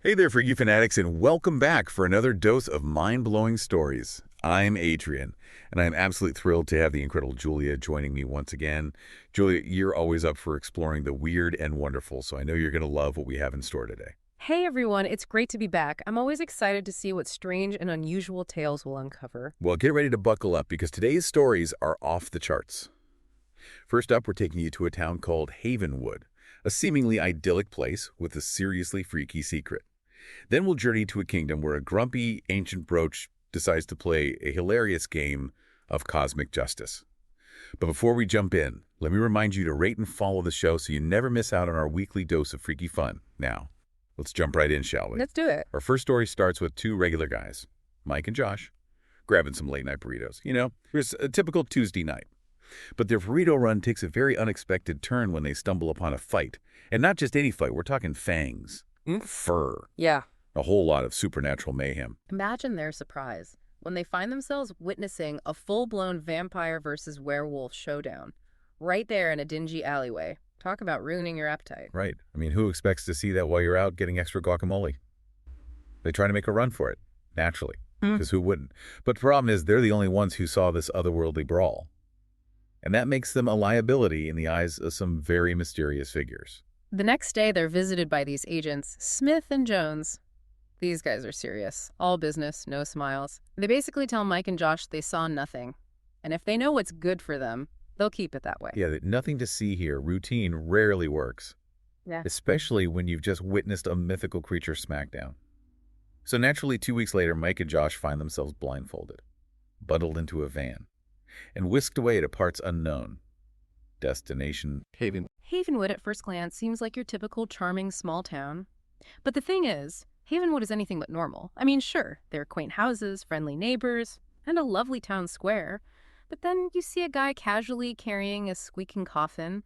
Hey there, Freaky Fanatics, and welcome back for another dose of mind-blowing stories. I'm Adrian, and I'm absolutely thrilled to have the incredible Julia joining me once again. Julia, you're always up for exploring the weird and wonderful, so I know you're going to love what we have in store today. Hey everyone, it's great to be back. I'm always excited to see what strange and unusual tales we'll uncover. Well, get ready to buckle up because today's stories are off the charts. First up, we're taking you to a town called Havenwood, a seemingly idyllic place with a seriously freaky secret. Then we'll journey to a kingdom where a grumpy ancient brooch decides to play a hilarious game of cosmic justice. But before we jump in, let me remind you to rate and follow the show so you never miss out on our weekly dose of freaky fun. Now, let's jump right in, shall we? Let's do it. Our first story starts with two regular guys, Mike and Josh, grabbing some late-night burritos. You know, it's a typical Tuesday night. But their burrito run takes a very unexpected turn when they stumble upon a fight. And not just any fight, we're talking fangs. Fur. Yeah. A whole lot of supernatural mayhem. Imagine their surprise when they find themselves witnessing a full-blown vampire versus werewolf showdown right there in a dingy alleyway. Talk about ruining your appetite. Right. I mean, who expects to see that while you're out getting extra guacamole? They try to make a run for it, naturally, because who wouldn't? But the problem is they're the only ones who saw this otherworldly brawl. And that makes them a liability in the eyes of some very mysterious figures. The next day, they're visited by these agents, Smith and Jones. These guys are serious. All business, no smiles. They basically tell Mike and Josh they saw nothing. And if they know what's good for them, they'll keep it that way. Yeah, nothing to see here. Routine rarely works. Yeah. Especially when you've just witnessed a mythical creature smackdown. So naturally, 2 weeks later, Mike and Josh find themselves blindfolded, bundled into a van, and whisked away to parts unknown. Destination Havenwood at first glance seems like your typical charming small town. But the thing is, Havenwood is anything but normal. I mean, sure, there are quaint houses, friendly neighbors, and a lovely town square. But then you see a guy casually carrying a squeaking coffin,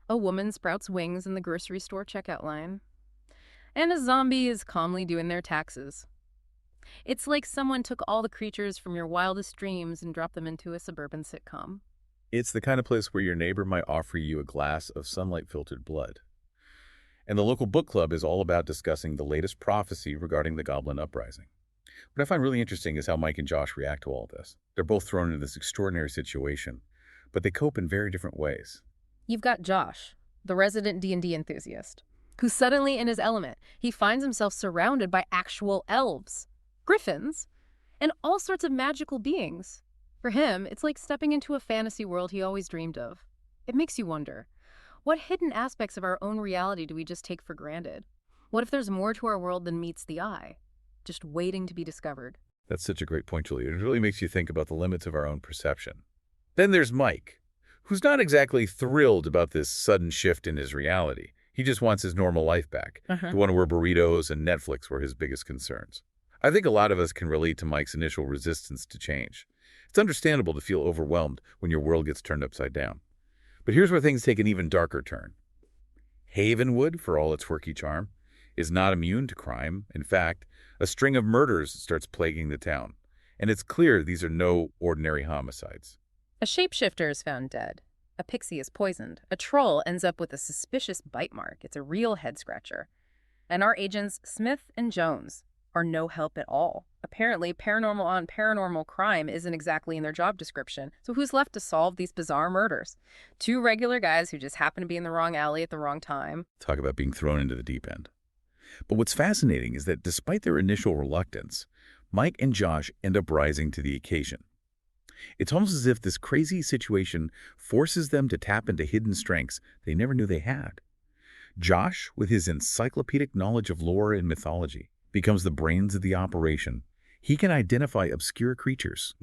a woman sprouts wings in the grocery store checkout line, and a zombie is calmly doing their taxes. It's like someone took all the creatures from your wildest dreams and dropped them into a suburban sitcom. It's the kind of place where your neighbor might offer you a glass of sunlight-filtered blood. And the local book club is all about discussing the latest prophecy regarding the Goblin Uprising. What I find really interesting is how Mike and Josh react to all this. They're both thrown into this extraordinary situation, but they cope in very different ways. You've got Josh, the resident D&D enthusiast, who's suddenly in his element. He finds himself surrounded by actual elves, griffins, and all sorts of magical beings. For him, it's like stepping into a fantasy world he always dreamed of. It makes you wonder, what hidden aspects of our own reality do we just take for granted? What if there's more to our world than meets the eye, just waiting to be discovered? That's such a great point, Julia. It really makes you think about the limits of our own perception. Then there's Mike, who's not exactly thrilled about this sudden shift in his reality. He just wants his normal life back, the one where burritos and Netflix were his biggest concerns. I think a lot of us can relate to Mike's initial resistance to change. It's understandable to feel overwhelmed when your world gets turned upside down. But here's where things take an even darker turn. Havenwood, for all its quirky charm, is not immune to crime. In fact, a string of murders starts plaguing the town. And it's clear these are no ordinary homicides. A shapeshifter is found dead. A pixie is poisoned. A troll ends up with a suspicious bite mark. It's a real head-scratcher. And our agents, Smith and Jones, are no help at all. Apparently, paranormal on paranormal crime isn't exactly in their job description. So who's left to solve these bizarre murders? Two regular guys who just happen to be in the wrong alley at the wrong time. Talk about being thrown into the deep end. But what's fascinating is that despite their initial reluctance, Mike and Josh end up rising to the occasion. It's almost as if this crazy situation forces them to tap into hidden strengths they never knew they had. Josh, with his encyclopedic knowledge of lore and mythology, becomes the brains of the operation. He can identify obscure creatures,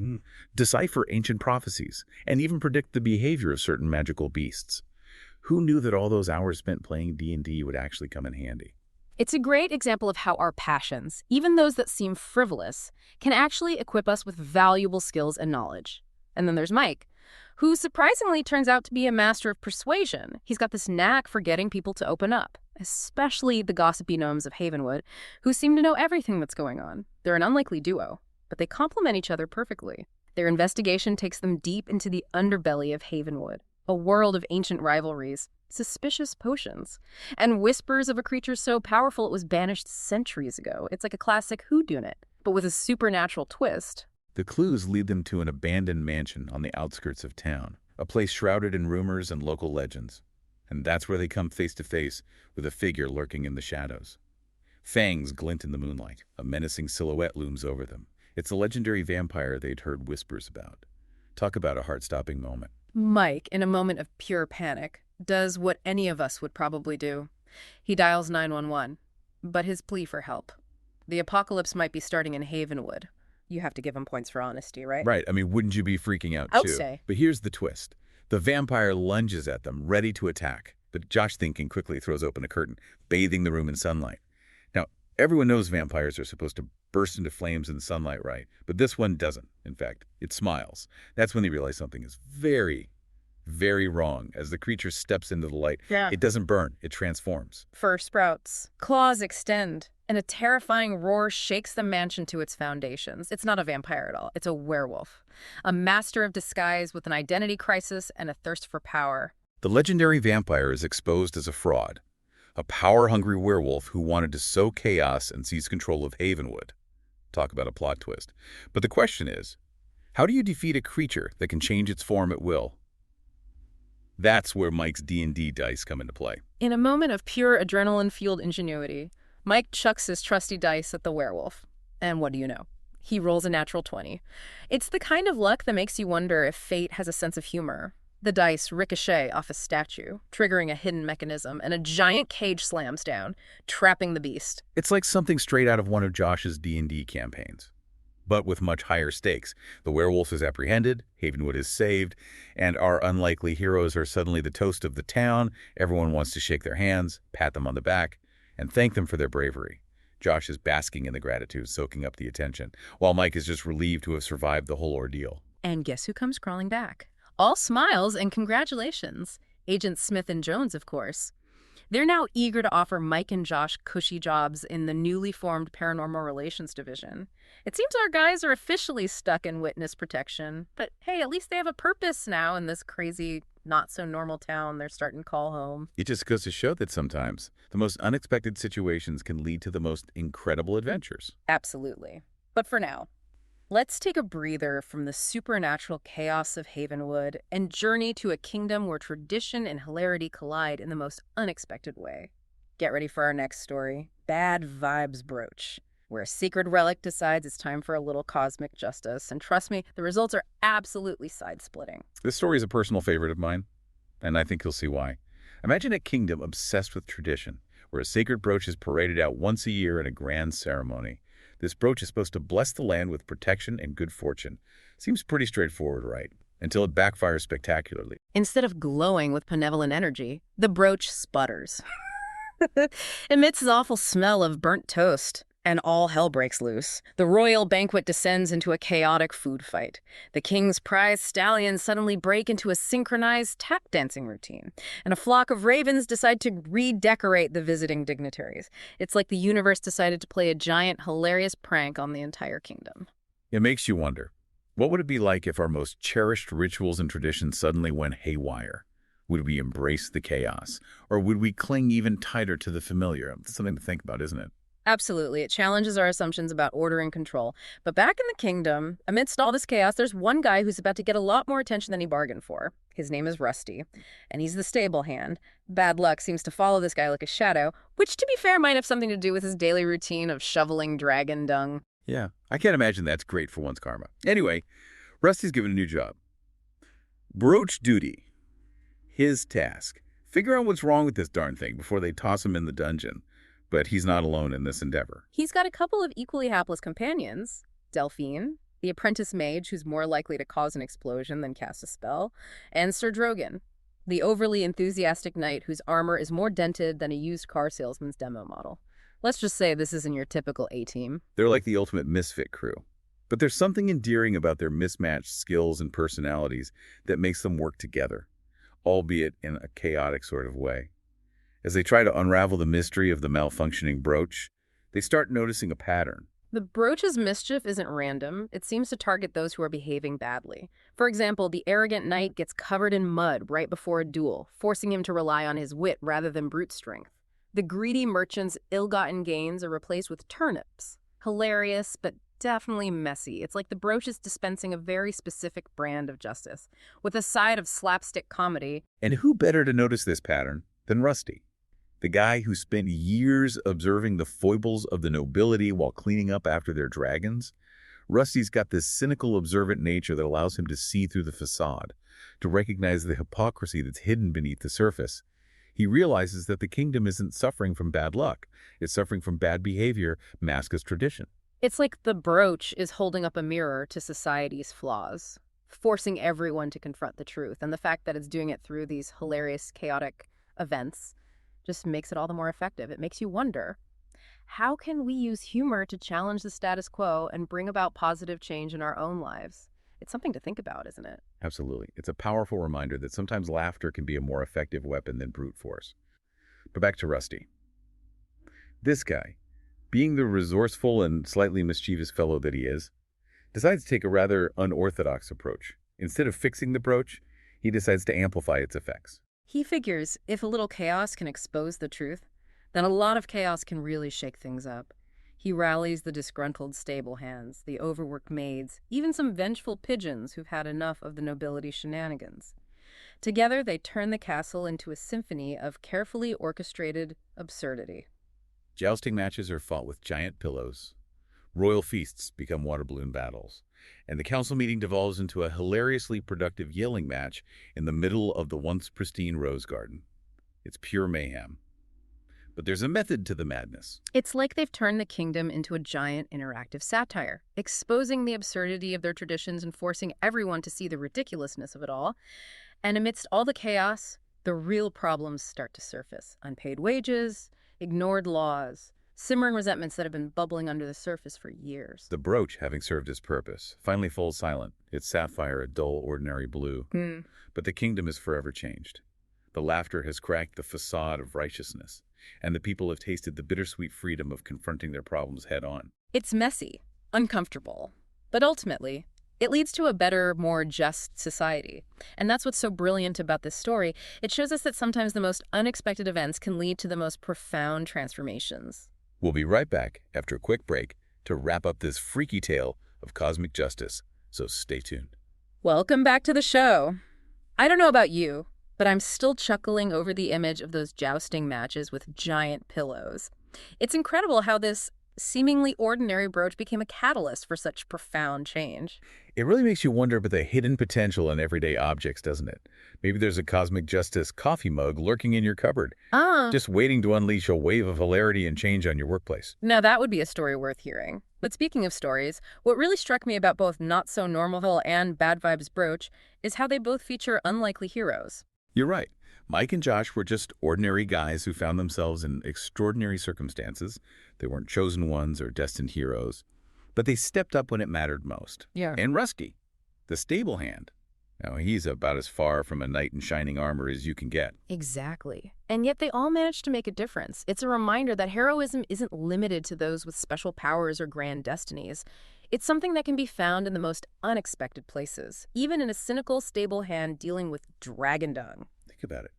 decipher ancient prophecies, and even predict the behavior of certain magical beasts. Who knew that all those hours spent playing D&D would actually come in handy? It's a great example of how our passions, even those that seem frivolous, can actually equip us with valuable skills and knowledge. And then there's Mike, who surprisingly turns out to be a master of persuasion. He's got this knack for getting people to open up, especially the gossipy gnomes of Havenwood, who seem to know everything that's going on. They're an unlikely duo, but they complement each other perfectly. Their investigation takes them deep into the underbelly of Havenwood, A world of ancient rivalries, suspicious potions, and whispers of a creature so powerful it was banished centuries ago. It's like a classic whodunit, but with a supernatural twist. The clues lead them to an abandoned mansion on the outskirts of town, a place shrouded in rumors and local legends. And that's where they come face to face with a figure lurking in the shadows. Fangs glint in the moonlight. A menacing silhouette looms over them. It's the legendary vampire they'd heard whispers about. Talk about a heart-stopping moment. Mike, in a moment of pure panic, does what any of us would probably do. He dials 911, but his plea for help. The apocalypse might be starting in Havenwood. You have to give him points for honesty, right? Right. I mean, wouldn't you be freaking out, I would too? say. But here's the twist. The vampire lunges at them, ready to attack. But Josh, thinking, quickly throws open a curtain, bathing the room in sunlight. Now, everyone knows vampires are supposed to burst into flames in the sunlight, right? But this one doesn't. In fact, it smiles. That's when they realize something is very, very wrong. As the creature steps into the light, it doesn't burn, it transforms. Fur sprouts, claws extend, and a terrifying roar shakes the mansion to its foundations. It's not a vampire at all. It's a werewolf. A master of disguise with an identity crisis and a thirst for power. The legendary vampire is exposed as a fraud. A power-hungry werewolf who wanted to sow chaos and seize control of Havenwood. Talk about a plot twist. But the question is, how do you defeat a creature that can change its form at will? That's where Mike's D&D dice come into play. In a moment of pure adrenaline-fueled ingenuity, Mike chucks his trusty dice at the werewolf. And what do you know? He rolls a natural 20. It's the kind of luck that makes you wonder if fate has a sense of humor. The dice ricochet off a statue, triggering a hidden mechanism, and a giant cage slams down, trapping the beast. It's like something straight out of one of Josh's D&D campaigns, but with much higher stakes. The werewolf is apprehended, Havenwood is saved, and our unlikely heroes are suddenly the toast of the town. Everyone wants to shake their hands, pat them on the back, and thank them for their bravery. Josh is basking in the gratitude, soaking up the attention, while Mike is just relieved to have survived the whole ordeal. And guess who comes crawling back? All smiles and congratulations. Agents Smith and Jones, of course. They're now eager to offer Mike and Josh cushy jobs in the newly formed Paranormal Relations Division. It seems our guys are officially stuck in witness protection, but hey, at least they have a purpose now in this crazy, not-so-normal town they're starting to call home. It just goes to show that sometimes the most unexpected situations can lead to the most incredible adventures. Absolutely. But for now, let's take a breather from the supernatural chaos of Havenwood and journey to a kingdom where tradition and hilarity collide in the most unexpected way. Get ready for our next story, Bad Vibes Brooch, where a sacred relic decides it's time for a little cosmic justice. And trust me, the results are absolutely side-splitting. This story is a personal favorite of mine, and I think you'll see why. Imagine a kingdom obsessed with tradition, where a sacred brooch is paraded out once a year in a grand ceremony. This brooch is supposed to bless the land with protection and good fortune. Seems pretty straightforward, right? Until it backfires spectacularly. Instead of glowing with benevolent energy, the brooch sputters. Emits an awful smell of burnt toast, and all hell breaks loose. The royal banquet descends into a chaotic food fight. The king's prized stallions suddenly break into a synchronized tap dancing routine, and a flock of ravens decide to redecorate the visiting dignitaries. It's like the universe decided to play a giant, hilarious prank on the entire kingdom. It makes you wonder, what would it be like if our most cherished rituals and traditions suddenly went haywire? Would we embrace the chaos? Or would we cling even tighter to the familiar? That's something to think about, isn't it? Absolutely. It challenges our assumptions about order and control. But back in the kingdom, amidst all this chaos, there's one guy who's about to get a lot more attention than he bargained for. His name is Rusty, and he's the stable hand. Bad luck seems to follow this guy like a shadow, which, to be fair, might have something to do with his daily routine of shoveling dragon dung. Yeah, I can't imagine that's great for one's karma. Anyway, Rusty's given a new job. Brooch duty. His task. Figure out what's wrong with this darn thing before they toss him in the dungeon. But he's not alone in this endeavor. He's got a couple of equally hapless companions. Delphine, the apprentice mage who's more likely to cause an explosion than cast a spell, and Sir Drogan, the overly enthusiastic knight whose armor is more dented than a used car salesman's demo model. Let's just say this isn't your typical A-team. They're like the ultimate misfit crew. But there's something endearing about their mismatched skills and personalities that makes them work together, albeit in a chaotic sort of way. As they try to unravel the mystery of the malfunctioning brooch, they start noticing a pattern. The brooch's mischief isn't random. It seems to target those who are behaving badly. For example, the arrogant knight gets covered in mud right before a duel, forcing him to rely on his wit rather than brute strength. The greedy merchant's ill-gotten gains are replaced with turnips. Hilarious, but definitely messy. It's like the brooch is dispensing a very specific brand of justice, with a side of slapstick comedy. And who better to notice this pattern than Rusty? The guy who spent years observing the foibles of the nobility while cleaning up after their dragons. Rusty's got this cynical, observant nature that allows him to see through the facade, to recognize the hypocrisy that's hidden beneath the surface. He realizes that the kingdom isn't suffering from bad luck. It's suffering from bad behavior masked as tradition. It's like the brooch is holding up a mirror to society's flaws, forcing everyone to confront the truth. And the fact that it's doing it through these hilarious, chaotic events just makes it all the more effective. It makes you wonder, how can we use humor to challenge the status quo and bring about positive change in our own lives? It's something to think about, isn't it? Absolutely. It's a powerful reminder that sometimes laughter can be a more effective weapon than brute force. But back to Rusty. This guy, being the resourceful and slightly mischievous fellow that he is, decides to take a rather unorthodox approach. Instead of fixing the brooch, he decides to amplify its effects. He figures if a little chaos can expose the truth, then a lot of chaos can really shake things up. He rallies the disgruntled stable hands, the overworked maids, even some vengeful pigeons who've had enough of the nobility shenanigans. Together, they turn the castle into a symphony of carefully orchestrated absurdity. Jousting matches are fought with giant pillows. Royal feasts become water balloon battles. And the council meeting devolves into a hilariously productive yelling match in the middle of the once pristine rose garden. It's pure mayhem. But there's a method to the madness. It's like they've turned the kingdom into a giant interactive satire, exposing the absurdity of their traditions and forcing everyone to see the ridiculousness of it all. And amidst all the chaos, the real problems start to surface. Unpaid wages, ignored laws, simmering resentments that have been bubbling under the surface for years. The brooch, having served its purpose, finally falls silent, its sapphire a dull, ordinary blue. But the kingdom is forever changed. The laughter has cracked the facade of righteousness, and the people have tasted the bittersweet freedom of confronting their problems head-on. It's messy, uncomfortable, but ultimately, it leads to a better, more just society. And that's what's so brilliant about this story. It shows us that sometimes the most unexpected events can lead to the most profound transformations. We'll be right back after a quick break to wrap up this freaky tale of cosmic justice, so stay tuned. Welcome back to the show. I don't know about you, but I'm still chuckling over the image of those jousting matches with giant pillows. It's incredible how this seemingly ordinary brooch became a catalyst for such profound change. It really makes you wonder about the hidden potential in everyday objects, doesn't it? Maybe there's a cosmic justice coffee mug lurking in your cupboard, just waiting to unleash a wave of hilarity and change on your workplace. Now that would be a story worth hearing. But speaking of stories, what really struck me about both Not So Normal and Bad Vibes Brooch is how they both feature unlikely heroes. You're right. Mike and Josh were just ordinary guys who found themselves in extraordinary circumstances. They weren't chosen ones or destined heroes, but they stepped up when it mattered most. Yeah. And Rusty, the stable hand. Now, he's about as far from a knight in shining armor as you can get. Exactly. And yet they all managed to make a difference. It's a reminder that heroism isn't limited to those with special powers or grand destinies. It's something that can be found in the most unexpected places, even in a cynical stable hand dealing with dragon dung. Think about it.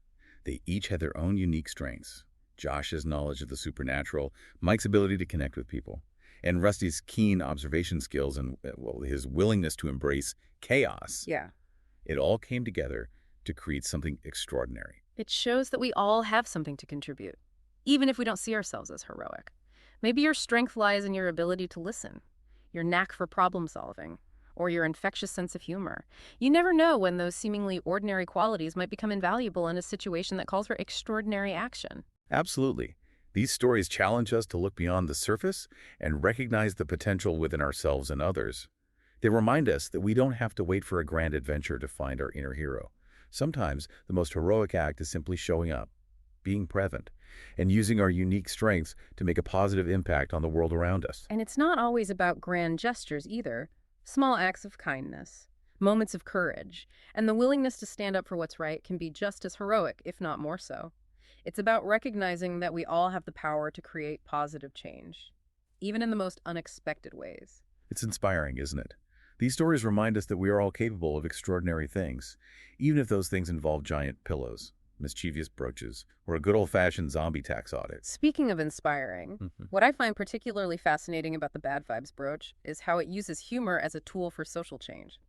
They each had their own unique strengths. Josh's knowledge of the supernatural, Mike's ability to connect with people, and Rusty's keen observation skills and, well, his willingness to embrace chaos. Yeah. It all came together to create something extraordinary. It shows that we all have something to contribute, even if we don't see ourselves as heroic. Maybe your strength lies in your ability to listen, your knack for problem solving, or your infectious sense of humor. You never know when those seemingly ordinary qualities might become invaluable in a situation that calls for extraordinary action. Absolutely. These stories challenge us to look beyond the surface and recognize the potential within ourselves and others. They remind us that we don't have to wait for a grand adventure to find our inner hero. Sometimes the most heroic act is simply showing up, being present, and using our unique strengths to make a positive impact on the world around us. And it's not always about grand gestures either. Small acts of kindness, moments of courage, and the willingness to stand up for what's right can be just as heroic, if not more so. It's about recognizing that we all have the power to create positive change. even in the most unexpected ways. It's inspiring, isn't it? These stories remind us that we are all capable of extraordinary things, even if those things involve giant pillows, mischievous brooches, or a good old-fashioned zombie tax audit. Speaking of inspiring, what I find particularly fascinating about the Bad Vibes brooch is how it uses humor as a tool for social change.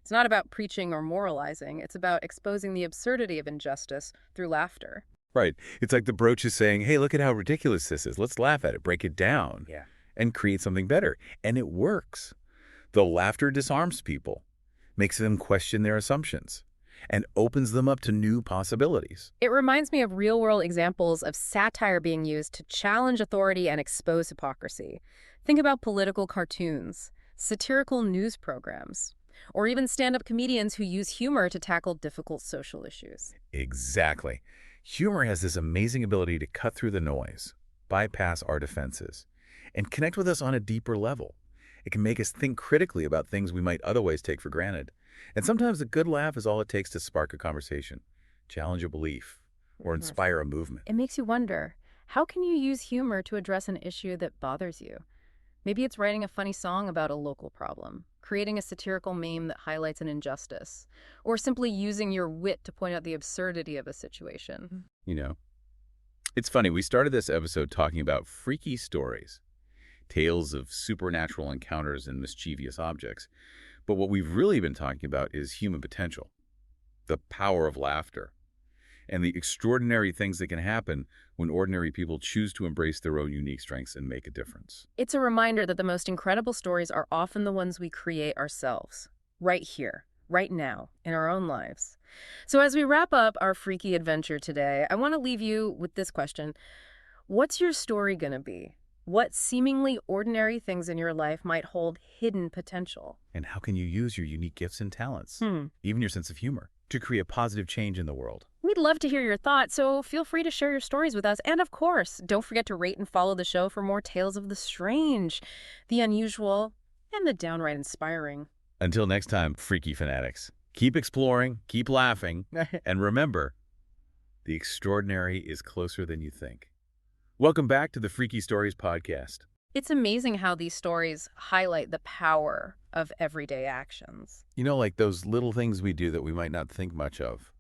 It's not about preaching or moralizing, it's about exposing the absurdity of injustice through laughter. Right. It's like the brooch is saying, hey, look at how ridiculous this is. Let's laugh at it, break it down, and create something better. And it works. The laughter disarms people, makes them question their assumptions, and opens them up to new possibilities. It reminds me of real-world examples of satire being used to challenge authority and expose hypocrisy. Think about political cartoons, satirical news programs, or even stand-up comedians who use humor to tackle difficult social issues. Exactly. Humor has this amazing ability to cut through the noise, bypass our defenses, and connect with us on a deeper level. It can make us think critically about things we might otherwise take for granted. And sometimes a good laugh is all it takes to spark a conversation, challenge a belief, or inspire a movement. It makes you wonder, how can you use humor to address an issue that bothers you? Maybe it's writing a funny song about a local problem, creating a satirical meme that highlights an injustice, or simply using your wit to point out the absurdity of a situation. You know, it's funny, we started this episode talking about freaky stories, tales of supernatural encounters and mischievous objects. But what we've really been talking about is human potential, the power of laughter, and the extraordinary things that can happen when ordinary people choose to embrace their own unique strengths and make a difference. It's a reminder that the most incredible stories are often the ones we create ourselves, right here, right now, in our own lives. So as we wrap up our freaky adventure today, I want to leave you with this question. What's your story going to be? What seemingly ordinary things in your life might hold hidden potential? And how can you use your unique gifts and talents, even your sense of humor, to create positive change in the world? We'd love to hear your thoughts, so feel free to share your stories with us. And of course, don't forget to rate and follow the show for more tales of the strange, the unusual, and the downright inspiring. Until next time, freaky fanatics, keep exploring, keep laughing, and remember, the extraordinary is closer than you think. Welcome back to the Freaky Stories podcast. It's amazing how these stories highlight the power of everyday actions. You know, like those little things we do that we might not think much of,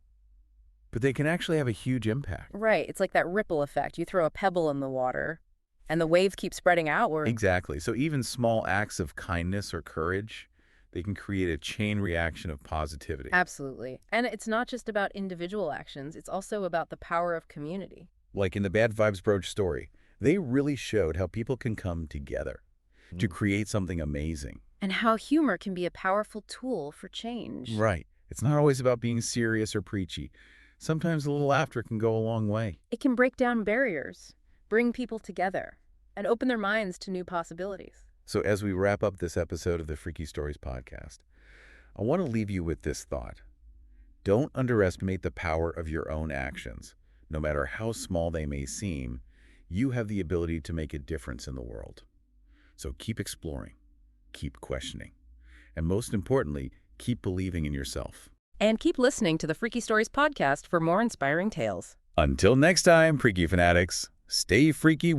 but they can actually have a huge impact. Right. It's like that ripple effect. You throw a pebble in the water, and the wave keeps spreading outward. Exactly. So even small acts of kindness or courage, they can create a chain reaction of positivity. Absolutely. And it's not just about individual actions. It's also about the power of community. Like in the Bad Vibes brooch story, they really showed how people can come together to create something amazing. And how humor can be a powerful tool for change. Right. It's not always about being serious or preachy. Sometimes a little laughter can go a long way. It can break down barriers, bring people together, and open their minds to new possibilities. So as we wrap up this episode of the Freaky Stories podcast, I want to leave you with this thought. Don't underestimate the power of your own actions. No matter how small they may seem, you have the ability to make a difference in the world. So keep exploring, keep questioning, and most importantly, keep believing in yourself. And keep listening to the Freaky Stories podcast for more inspiring tales. Until next time, Freaky Fanatics, stay freaky.